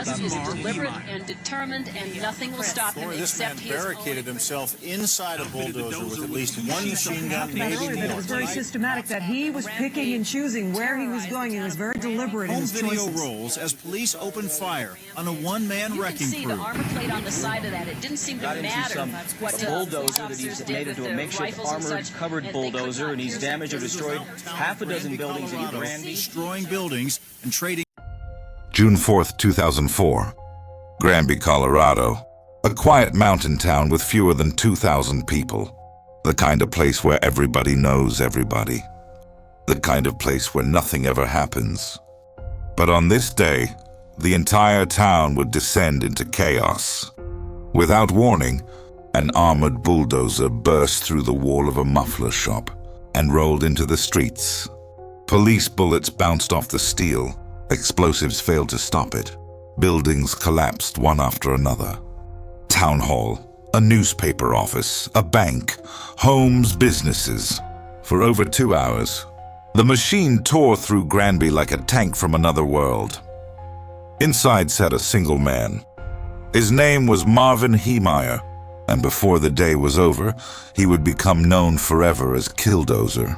nWas is deliberate and determined, and nothing will stop him This man except his barricaded himself inside a bulldozer with at least one machine gun, maybe more. It was very systematic that he was picking and choosing where he was going. He was very deliberate in Home his video choices. rolls as police opened fire on a one-man You can wrecking see crew. the armor plate on the side of that. It didn't seem to Got into matter what a bulldozer that he's made into a makeshift armored-covered bulldozer, and he's damaged or destroyed half a dozen buildings in Granby. Destroying buildings and trading. June 4th, 2004. Granby, Colorado. A quiet mountain town with fewer than 2,000 people. The kind of place where everybody knows everybody. The kind of place where nothing ever happens. But on this day, the entire town would descend into chaos. Without warning, an armored bulldozer burst through the wall of a muffler shop and rolled into the streets. Police bullets bounced off the steel. Explosives failed to stop it. Buildings collapsed one after another. Town hall, a newspaper office, a bank, homes, businesses. For over 2 hours, the machine tore through Granby like a tank from another world. Inside sat a single man. His name was Marvin Heemeyer, and before the day was over, he would become known forever as Killdozer.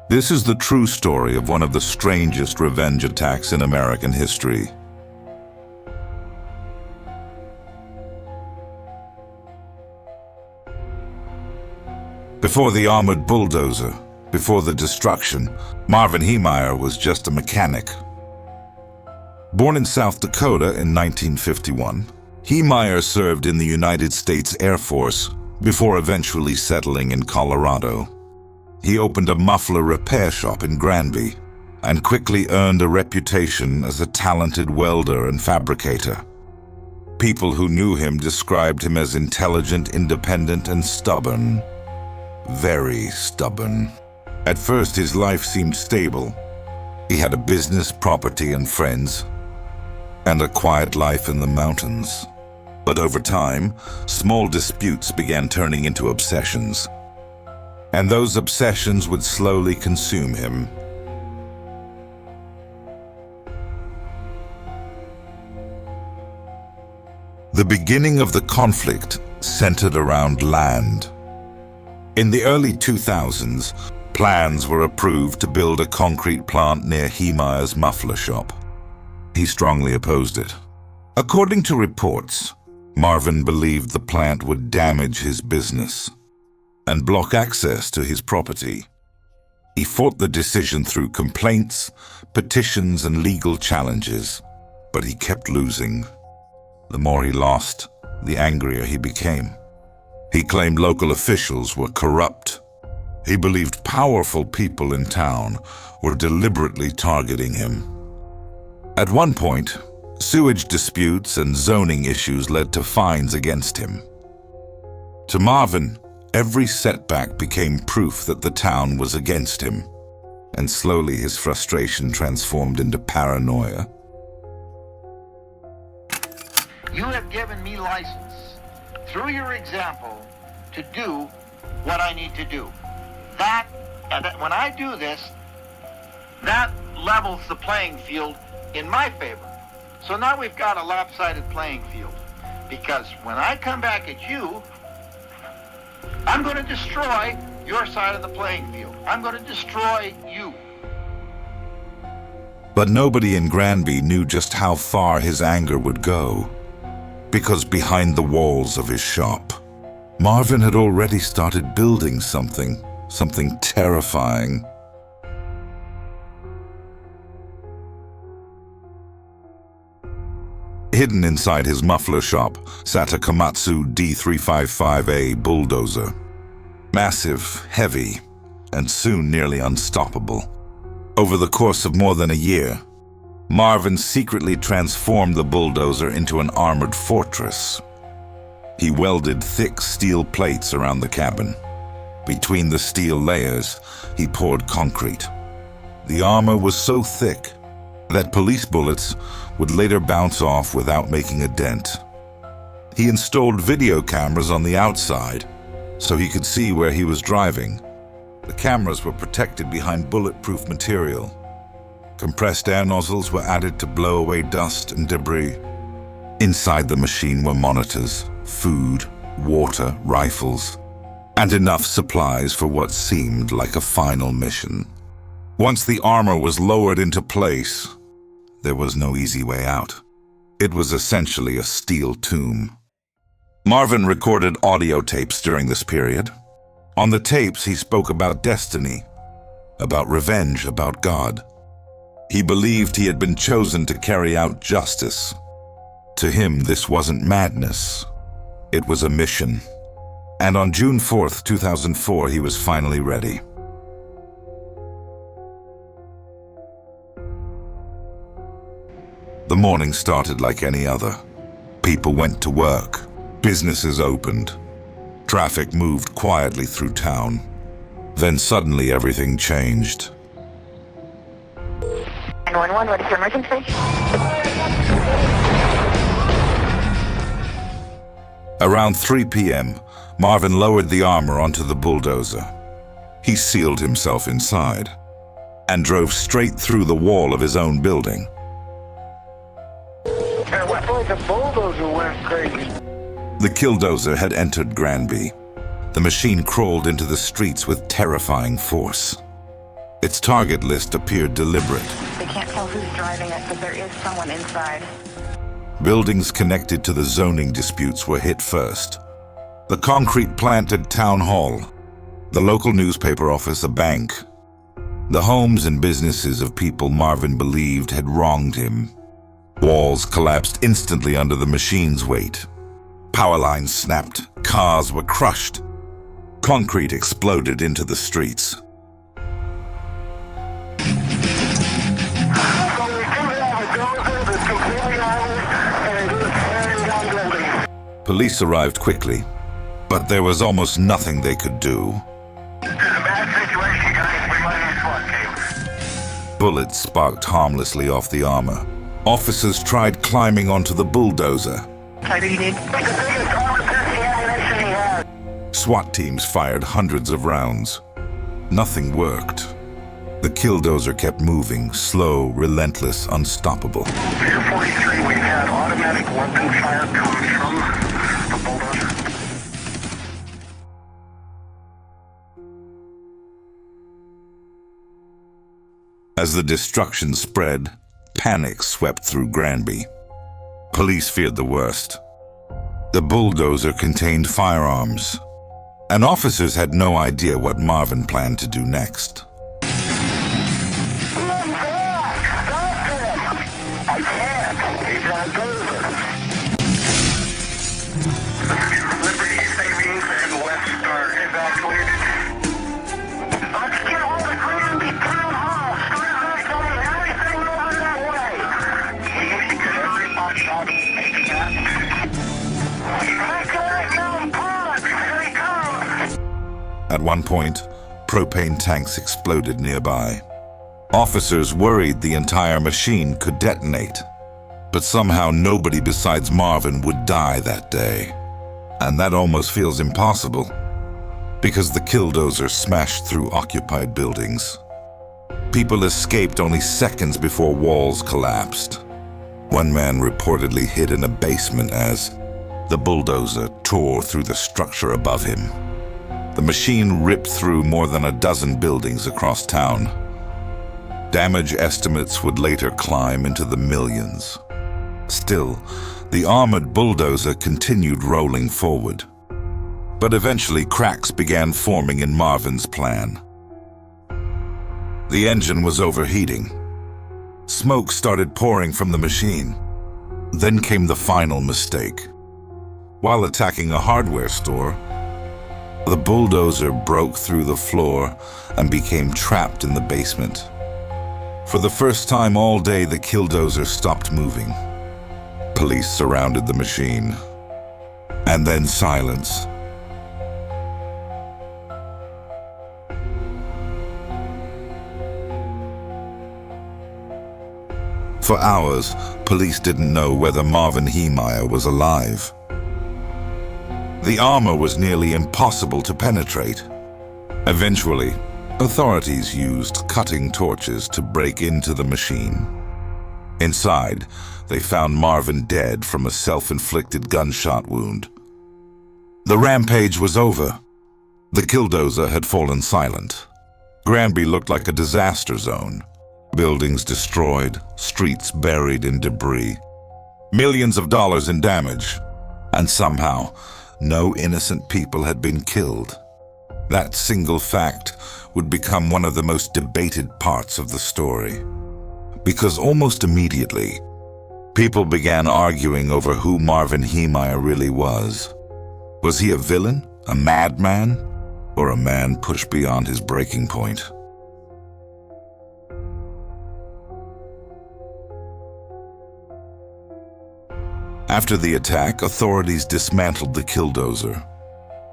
This is the true story of one of the strangest revenge attacks in American history. Before the armored bulldozer, before the destruction, Marvin Heemeyer was just a mechanic. Born in South Dakota in 1951, Heemeyer served in the United States Air Force before eventually settling in Colorado. He opened a muffler repair shop in Granby and quickly earned a reputation as a talented welder and fabricator. People who knew him described him as intelligent, independent, and stubborn. Very stubborn. At first, his life seemed stable. He had a business, property, and friends, and a quiet life in the mountains. But over time, small disputes began turning into obsessions. And those obsessions would slowly consume him. The beginning of the conflict centered around land. In the early 2000s, plans were approved to build a concrete plant near Heemeyer's muffler shop. He strongly opposed it. According to reports, Marvin believed the plant would damage his business and block access to his property. He fought the decision through complaints, petitions, and legal challenges, but he kept losing. The more he lost, the angrier he became. He claimed local officials were corrupt. He believed powerful people in town were deliberately targeting him. At one point, sewage disputes and zoning issues led to fines against him. To Marvin, every setback became proof that the town was against him, and slowly his frustration transformed into paranoia. You have given me license, through your example, to do what I need to do. When I do this, that levels the playing field in my favor. So now we've got a lopsided playing field, because when I come back at you, I'm going to destroy your side of the playing field. I'm going to destroy you. But nobody in Granby knew just how far his anger would go, because behind the walls of his shop, Marvin had already started building something terrifying. Hidden inside his muffler shop sat a Komatsu D355A bulldozer. Massive, heavy, and soon nearly unstoppable. Over the course of more than a year, Marvin secretly transformed the bulldozer into an armored fortress. He welded thick steel plates around the cabin. Between the steel layers, he poured concrete. The armor was so thick that police bullets would later bounce off without making a dent. He installed video cameras on the outside so he could see where he was driving. The cameras were protected behind bulletproof material. Compressed air nozzles were added to blow away dust and debris. Inside the machine were monitors, food, water, rifles, and enough supplies for what seemed like a final mission. Once the armor was lowered into place, there was no easy way out. It was essentially a steel tomb. Marvin recorded audio tapes during this period. On the tapes, he spoke about destiny, about revenge, about God. He believed he had been chosen to carry out justice. To him, this wasn't madness. It was a mission. And on June 4th, 2004, he was finally ready. The morning started like any other. People went to work. Businesses opened. Traffic moved quietly through town. Then suddenly everything changed. 911, what is your emergency? Around 3 p.m., Marvin lowered the armor onto the bulldozer. He sealed himself inside and drove straight through the wall of his own building. The bulldozer went crazy. The Killdozer had entered Granby. The machine crawled into the streets with terrifying force. Its target list appeared deliberate. They can't tell who's driving it, but there is someone inside. Buildings connected to the zoning disputes were hit first. The concrete plant at Town Hall, the local newspaper office, a bank. The homes and businesses of people Marvin believed had wronged him. Walls collapsed instantly under the machine's weight. Power lines snapped, cars were crushed. Concrete exploded into the streets. Police arrived quickly, but there was almost nothing they could do. It's a bad situation, guys. We might need SWAT team. Bullets sparked harmlessly off the armor. Officers tried climbing onto the bulldozer. Type you need? SWAT teams fired hundreds of rounds. Nothing worked. The Killdozer kept moving, slow, relentless, unstoppable. Pier 43, we've had automatic weapon fire coming from the bulldozer. As the destruction spread, panic swept through Granby. Police feared the worst. The bulldozer contained firearms, and officers had no idea what Marvin planned to do next. Liberty Savings and West are evacuated. Let's get all the Granby Town Hall. Start evacuating everything over that way. We need to get everybody out of the Evacuate Mountain Park. Here he comes. At one point, propane tanks exploded nearby. Officers worried the entire machine could detonate. But somehow nobody besides Marvin would die that day. And that almost feels impossible, because the Killdozer smashed through occupied buildings. People escaped only seconds before walls collapsed. One man reportedly hid in a basement as the bulldozer tore through the structure above him. The machine ripped through more than a dozen buildings across town. Damage estimates would later climb into the millions. Still, the armored bulldozer continued rolling forward. But eventually cracks began forming in Marvin's plan. The engine was overheating. Smoke started pouring from the machine. Then came the final mistake. While attacking a hardware store, the bulldozer broke through the floor and became trapped in the basement. For the first time all day, the Killdozer stopped moving. Police surrounded the machine. And then silence. For hours, police didn't know whether Marvin Heemeyer was alive. The armor was nearly impossible to penetrate. Eventually, Authorities used cutting torches to break into the machine. Inside, they found Marvin dead from a self-inflicted gunshot wound. The rampage was over. The Killdozer had fallen silent. Granby looked like a disaster zone. Buildings destroyed, streets buried in debris. Millions of dollars in damage. And somehow, no innocent people had been killed. That single fact would become one of the most debated parts of the story. Because almost immediately, people began arguing over who Marvin Heemeyer really was. Was he a villain, a madman, or a man pushed beyond his breaking point? After the attack, authorities dismantled the Killdozer.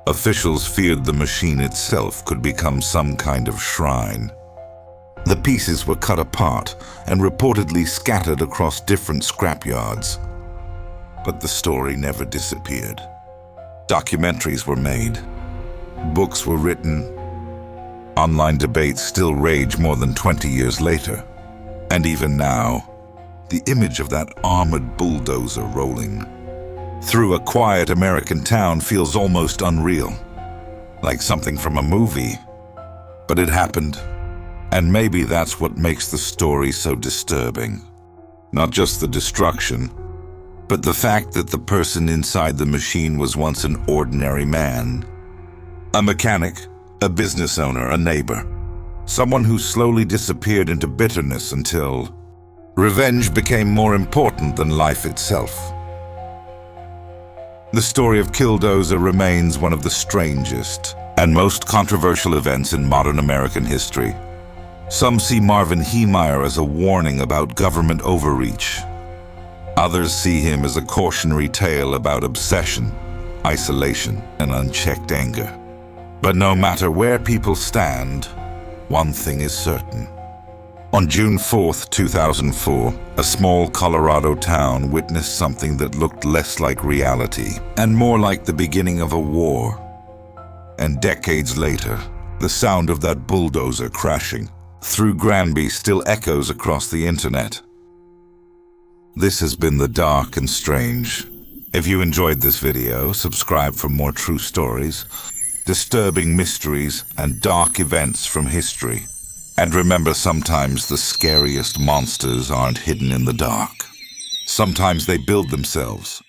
Officials feared the machine itself could become some kind of shrine. The pieces were cut apart and reportedly scattered across different scrapyards. But the story never disappeared. Documentaries were made. Books were written. Online debates still rage more than 20 years later. And even now, the image of that armored bulldozer rolling through a quiet American town feels almost unreal, like something from a movie. But it happened, and maybe that's what makes the story so disturbing. Not just the destruction, but the fact that the person inside the machine was once an ordinary man. A mechanic, a business owner, a neighbor. Someone who slowly disappeared into bitterness until revenge became more important than life itself. The story of Killdozer remains one of the strangest and most controversial events in modern American history. Some see Marvin Heemeyer as a warning about government overreach. Others see him as a cautionary tale about obsession, isolation, and unchecked anger. But no matter where people stand, one thing is certain. On June 4th, 2004, a small Colorado town witnessed something that looked less like reality and more like the beginning of a war. And decades later, the sound of that bulldozer crashing through Granby still echoes across the internet. This has been The Dark and Strange. If you enjoyed this video, subscribe for more true stories, disturbing mysteries, and dark events from history. And remember, sometimes the scariest monsters aren't hidden in the dark. Sometimes they build themselves